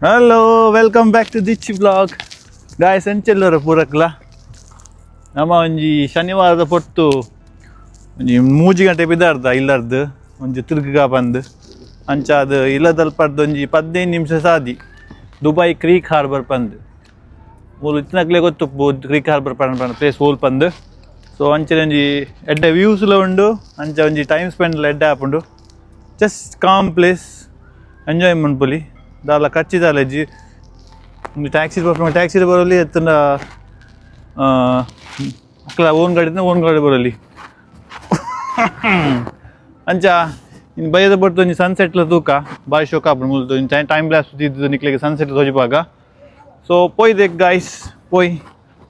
Hello welcome back to ದಿಚ್ಚಿ blog guys ಎಂಚೆಲ್ಲರ ಪೂರಕ್ಲ ನಮ್ಮ ಒಂಜಿ ಶನಿವಾರದ ಪೊಟ್ಟು ಒಂಜಿ 3 ಗಂಟೆ ಬಿದ್ದಾರ್ದ ಇಲ್ಲರ್ದು ಒಂಜಿ ತಿರ್ಗ ಬಂದು ಅಂಚ ಅದು ಇಲ್ಲದಲ್ಪಡ್ದು ಒಂಜಿ 15 ನಿಮಿಷ ಸಾದಿ ದುಬೈ ಕ್ರೀಕ್ ಹಾರ್ಬರ್ ಪಂದು ಮೂಲು ಇತ್ತಿನಕ್ಲೆ ಗೊತ್ತು ಕ್ರೀಕ್ ಹಾರ್ಬರ್ ಪಂಡ ಪ್ಲೇಸ್ ಹೋಲ್ ಪಂದು ಸೊ ಅಂಚನೆ ಒಂಜಿ ಎಡ್ಡೆ ವ್ಯೂಸ್ಲ ಉಂಡು ಅಂಚ ಒಂಜಿ ಟೈಮ್ ಸ್ಪೆಂಡ್ ಎಡ್ಡೆ ಆಪುಂಡು ಜಸ್ಟ್ ಕಾಮ್ ಪ್ಲೇಸ್ ಎಂಜಾಯ್ ಮನ್ಪೊಲಿ ದಾಲ ಕಚ್ಚಿದಾಲೆಜ್ಜಿ ಒಂದು ಟ್ಯಾಕ್ಸಿ ಬರೋಲಿ ಎತ್ತನ ಅಕ್ಕಲ ಓನ್ ಗಾಡಿ ಬರೋಲಿ ಅಂಚ ಇನ್ನು ಬೈದ ಬಡ್ತು ಒಂಜಿ ಸನ್ಸೆಟ್ಲ ತೂಕ ಬಾರಿ ಶೋಕ ಆಪುಂಡು ಮುಲ್ತು ಇನ್ನು ಟೈಮ್ ಲ್ಯಾಪ್ಸ್ ಇದ್ದು ನಿಕ್ಲಿಗೆ ಸನ್ಸೆಟ್ ತೋಜಿಪಾಗ ಸೊ ಪೋಯ್ದೆ ಗಾಯ್ಸ್ ಪೋಯ್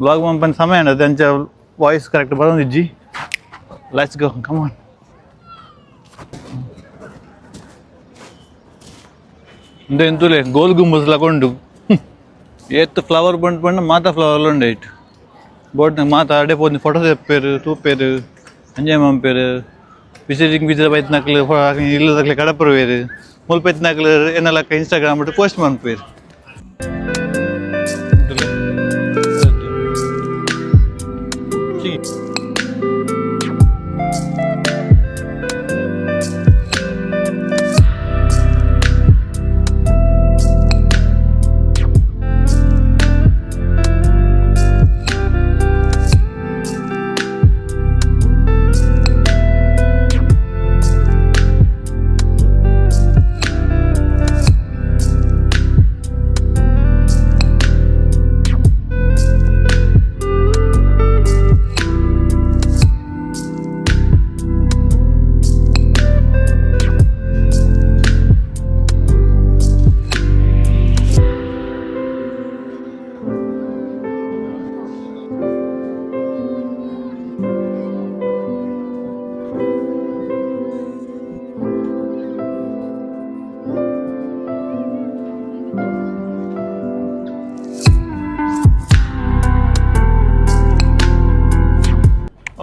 ವ್ಲಾಗ್ ಮನ್ಪನ ಸಮಯ ಅನ್ನೋದು ಅಂಚ ವಾಯ್ಸ್ ಕರೆಕ್ಟ್ ಬರೋದಿಜ್ಜಿ ಲೆಟ್ಸ್ ಗೋ ಕಮ್ ಆನ್ ಇಂದು ಎಂತುಲೆ ಗೋಲ್ ಗುಂಬಸ್ಲಕೊಂಡು ಎತ್ತು ಫ್ಲವರ್ ಬಂಡು ಮಾತಾ ಫ್ಲವರ್ಲು ಉಂಡೆ ಇಟ್ಟು ಬೋಟ್ನಾಗ ಮಾತಾ ಅಡೆ ಪೋದು ಫೋಟೋ ತೆಪ್ಪೇರು ತೂಪೇರು ಎಂಜಾಯ್ ಮನ್ಪೇರು ವಿಸಿಟಿಂಗ್ ವಿಸಿಟ್ ಬೈತ್ನಾಕ್ಲು ಇಲ್ಲದಾಗ್ಲಿ ಕಡಪರುವೇರು ಮುಲ್ಪೈತ್ನಾಕ್ಲು ಏನಲ್ಲಕ್ಕ ಇನ್ಸ್ಟಾಗ್ರಾಮ್ ಬಿಟ್ಟು ಪೋಸ್ಟ್ ಮನ್ಪೇರು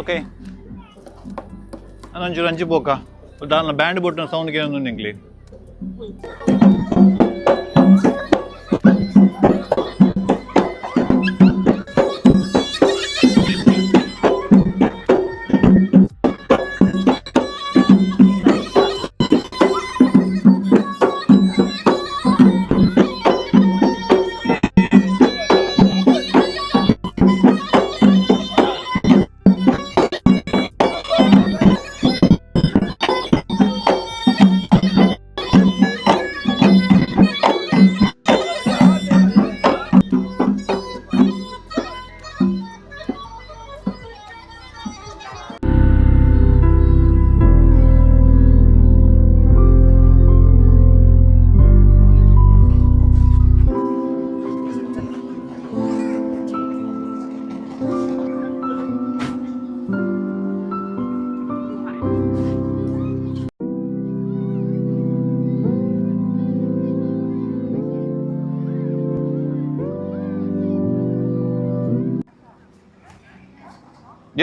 ಓಕೆ ಅದೊಂಚೂರು ಹಂಚಿ ಬೋಕ ದಾನ ಬ್ಯಾಂಡ್ ಬೊಟ್ಟಿನ ಸೌಂಡ್ ಕೇಳೊಂದು ನಿಂಗ್ಲಿ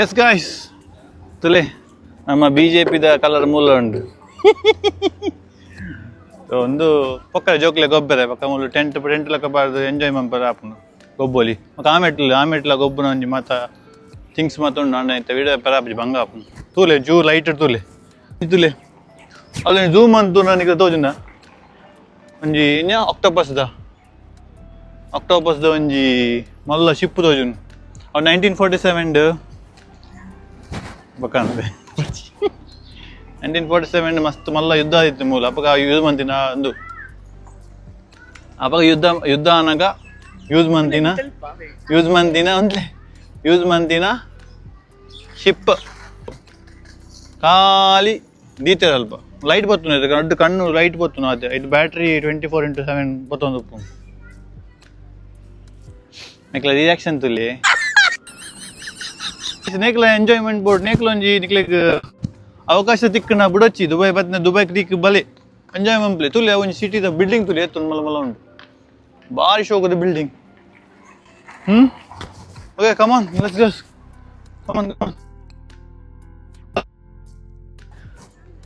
ಎಸ್ ಗಾಯ್ಸ್ ತುಲೆ ನಮ್ಮ BJPದ ಕಲರ್ ಮೂಲ ಉಂಡು ಒಂದು ಪಕ್ಕ ಜೋಕ್ಲೆ ಗೊಬ್ಬರ ಪಕ್ಕ ಮೂಲ ಟೆಂಟ್ ಲೆಕ್ಕ ಬಾರ್ದು ಎಂಜಾಯ್ ಮನ್ಪರ ಆಪುಂಡು ಗೊಬ್ಬೋಲಿ ಮತ್ತು ಆಮೆಟ್ಲ ಗೊಬ್ಬನ ಒಂಜಿ ಮಾತ ಥಿಂಗ್ಸ್ ಮಾತ ಉಂಡು ಅಣ್ಣ ಇಂಥ ವಿಡಿಯೋ ಪರಾಪಜಿ ಭಂಗ ಆಪುಂಡು ತೂಲೆ ಜೂ ಲೈಟ್ ತೂಲೆ ತುಲೆ ಅಲ್ಲಿ ಝೂಮ್ ಅಂತ ನನಗೆ ತೋಜುಂಡ ಒಂಜಿ ಇನ್ಯಾ ಆಕ್ಟೋಪಸ್ದ ಒಂಜಿ ಮಲ್ಲ ಶಿಪ್ ತೋಜುಂಡು ಅವು 1947 ಬಕಾಣದೆ 1947 ಮಸ್ತ್ ಮಲ್ಲ ಯುದ್ಧ ಆದಿತ್ತು ಮೂಲ ಅಪಗ ಯೂಸ್ ಮಂತಿನ ಒಂದು ಅಪಗ ಯುದ್ಧ ಅನಾಗ ಯೂಸ್ ಮಂತಿನ ಶಿಪ್ ಖಾಲಿ ದೀತೆ ಅಲ್ಪ ಲೈಟ್ ಬರ್ತುನ ಅಡ್ಡು ಕಣ್ಣು ಲೈಟ್ ಬರ್ತುನ ಅದೇ ಇದು ಬ್ಯಾಟ್ರಿ 24x7 ಬತ್ತೊಂದು ಉಪ್ಪು ನೆಕ್ಲ ರಿಯಾಕ್ಷನ್ ತುಲಿ ನೇಕ್ಲ ಎಂಜಾಯ್ಮೆಂಟ್ ಬೋರ್ಡ್ ನೇಕ್ಲ ಒಂಜಿ ನಿಕ್ಲೆಗ್ ಅವಕಾಶ ತಿಕ್ಕನ ಬುಡಚ್ಚಿ ದುಬೈ ಬತ್ನ ದುಬೈ ಕ್ರೀಕ್ ಬಲೆ ಎಂಜಾಯ್ ಮಂಪ್ಲೆ ತುಲೆ ಒಂಜಿ ಸಿಟಿದ ಬಿಲ್ಡಿಂಗ್ ತುಲೆ ಎತ್ತು ಮಲ್ಲ ಉಂಟು ಭಾರಿ ಶೋಕದ building okay come on let's go come on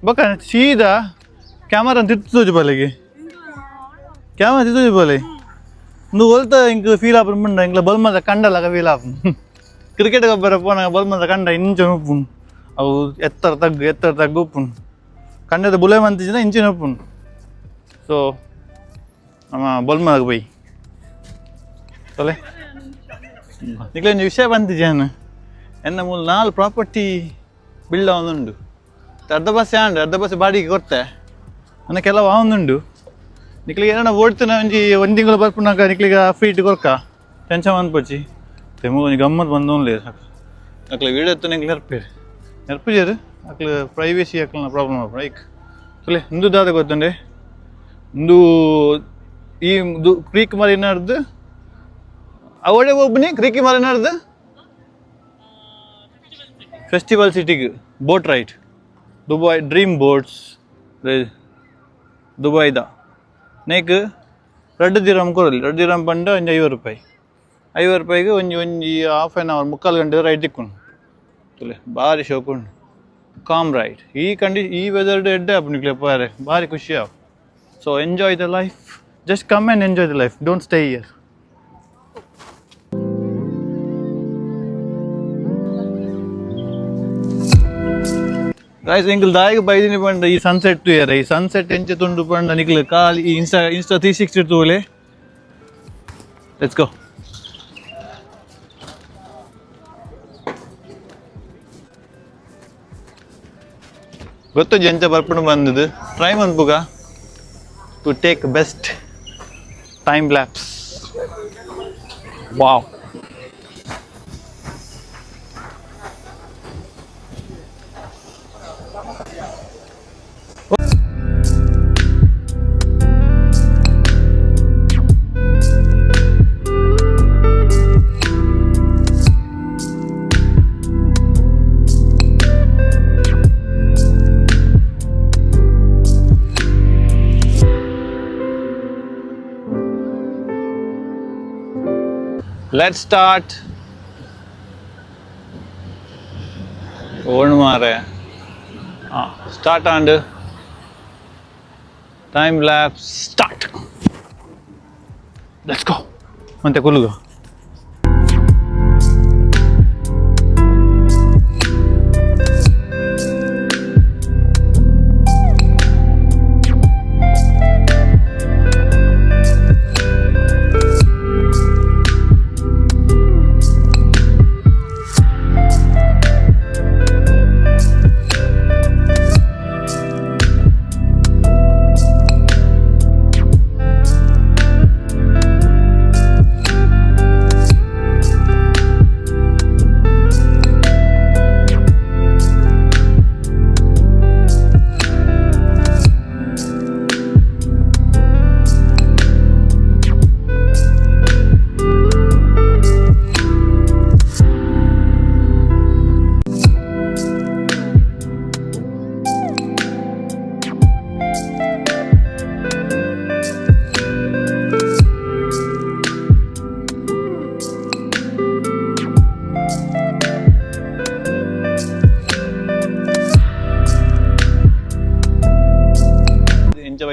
ಬಕ ಸೀದಾ ಕ್ಯಾಮರಾ ತಿರ್ತೋಜು ಬಲೆಗೆ क्या माहिती तुझे बोले నువ్వు వెళ్తే ఇంక ఫీల్ అప్పుడు ఇంట్లో బల్ మీద కండలాగా ఫీల్ అప్పుడు క్రికెట్ గబ్బర పోనా బల్ మీద కండ ఇంచు నొప్పు అವು ಎತ್ತರ ತಗ್ಗು ಉಪ್ಪು ಕಂಡದ ಬುಲೆ ಮಂತಿನ ಇಂಚಿನ ಉಪ್ಪು ಸೊ ನಮ್ಮ ಬಲ್ మీద పోయి ತೊಲೆ నీకు విషయ పంతించాను ఎన్న మూడు 4 ప్రాపర్టీ బిల్డ్ అవునుండు ಅರ್ಧ ಬಸ್ ಬಾಡಿಗೆ ಕೊಡ್ತೆ ನನ್ನ ಕೆಲವು ಆವೊಂದುಂಡು ನಿಕ್ಲಿಗೆ ಏನಾರ ಓಡ್ತಾನೆ ಒಂದು ತಿಂಗಳು ಬರ್ಪುನಾಗ ನಿಕ್ಲಿಗೆ ಫೀಟ್ ಕೊರ್ಕ ಟೆನ್ಷನ್ ಅನ್ಪಚ್ಚಿ ತೆಮು ಒಂದು ಗಮ್ಮತ್ ಬಂದೋನ್ಲೇ ಅಕ್ಲ ವೀಡಿಯೋ ಎತ್ತು ನಿಂಗೆ ನೆರ್ಪಿಜರು ಅಕ್ಲ ಪ್ರೈವೇಸಿ ಅಕ್ಲ ಪ್ರಾಬ್ಲಮ್ ಅಪ್ಪ ಐಕ್ ಸೊಲೆ ಇಂದು ದಾದ ಗೊತ್ತಂಡೆ ಇಂದು ಈ ಕ್ರೀಕ್ ಮರ ಏನಾರ್ದು ಅವಡೆ ಒಬ್ಬನಿ ಕ್ರೀಕ್ ಮರ ಏನಾರ್ದು ಫೆಸ್ಟಿವಲ್ ಸಿಟಿಗೆ boat ride Dubai dream boats ದುಬೈದ నీకు 2 ದಿರಮ್ ಕೊಡಲಿ 2 ದಿರಮ್ ಪಂಡ ಒಂದು 50 ರೂಪಾಯಿ 50 ರೂಪಾಯಿಗೆ ಒಂಜಿ ಹಾಫ್ ಆನ್ ಅವರ್ 3/4 ಗಂಟೆ ರೈಡ್ ತಿಕ್ಕೊಂಡು ತುಲೆ ಭಾರಿ ಶೋಕುಂಡು ಕಾಮ್ ರೈಡ್ ಈ ವೆದರ್ ಎಡ್ಡೆ ಅಪ್ಪ ನಿಕ್ಲೆ ಪಾರೆ ಭಾರಿ ಖುಷಿ ಆವ್ so enjoy the life just come and enjoy the life don't stay here guys इंकल दायग बैदिनी पंड ई सनसेट तु यार ई सनसेट ಎಂಚ ತುಂಡು पंड निकल काल ई इंस्टा 360 तोले लेट्स गो ಗೊತ್ತು ಎಂಚ ಬರ್ಪುಂಡು ಬಂದದ್ದು ಟ್ರೈ ಮನ್ಪುಗ to take best time lapse wow Let's start. One more. Start and time lapse. Start. Let's go. Ante kulugo.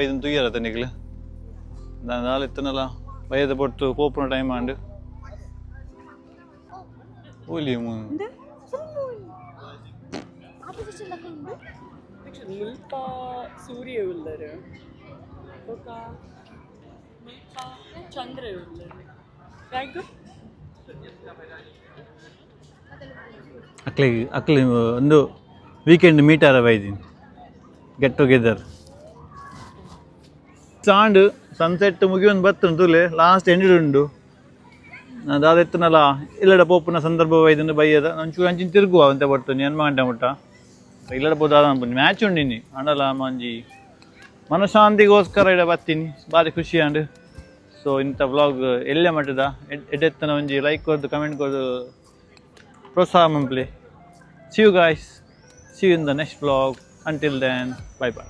ಇದನ್ನು ತುಯ್ಯರತ್ತೆ ನಿಗ್ಲು ನಾನು ನಾಳೆ ಇತ್ತನಲ್ಲ ಬೈದ ಪೊಟ್ಟು ಪೋಪುನ ಟೈಮ್ ಆಂಡು ಓಲಿ ಮುಲ್ಪ ಸೂರ್ಯ ಉಳ್ಳರು ఒక ಮುಲ್ಪ ಚಂದ್ರ ಉಳ್ಳರು ಯಾಕೆ ಅಕ್ಲಿ ಒಂದು ವೀಕೆಂಡ್ ಮೀಟ್ ಆರ ಬೈದಿನಿ ಗೆಟ್ ಟುಗೆದರ್ ಸಾಂಡ್ ಸನ್ಸೆಟ್ ಮುಗಿಯೊಂದು ಬತ್ತುಂಟುಲೆ ಲಾಸ್ಟ್ ಎಂಡಿಡುಂಡು ನಾನು ದಾದೆತ್ತನಲ್ಲ ಇಲ್ಲಡ ಪೋಪುನ ಸಂದರ್ಭ ಬೈದನ್ನು ಬೈಯದ ನಂಚೂರು ಅಂಚಿನ ತಿರುಗುವ ಅಂತ ಬರ್ತೀನಿ ಎನ್ಮ ಗಂಟೆ ಮುಟ್ಟ ಇಲ್ಲಡ ಪೋದಾದ ಅನ್ಪುಂಡು ಮ್ಯಾಚ್ ಉಂಡಿನಿ ಅಂಡಲ ಮಂಜಿ ಮನಶಾಂತಿಗೋಸ್ಕರ ಇಡ ಬರ್ತೀನಿ ಭಾರಿ ಖುಷಿ ಅಂಡು ಸೊ ಇಂಥ ವ್ಲಾಗ್ ಎಲ್ಲೇ ಮಟ್ಟದ ಎಡೆತ್ತನ ಒಂಜಿ ಲೈಕ್ ಕೊರ್ದು ಕಮೆಂಟ್ ಕೊರ್ದು ಪ್ರೋತ್ಸಾಹ ಮಂಪ್ಲೆ see you guys see you in the next vlog until then bye bye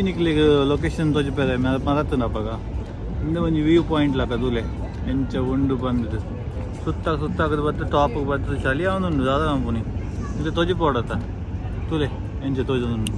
म्हणजे निघले लोकेशन तुझे पहिले मला ना बघा म्हणजे व्यू पॉइंट लागा तुले यांच्या उंडू ಬಂದಿದೆ ಸುತ್ತಾಗದ ಬತ್ತ ಟಾಪ್ ಬತ್ತ ಶಾಲಿ ಅವನೊಂದು ದಾದ ಕಂಪನಿ ಇದು ತೊಜಿ ಪೋಡತ್ತ ತುಲೆ ಎಂಚ ತೊಜೊಂದು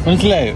മനസ്സിലായോ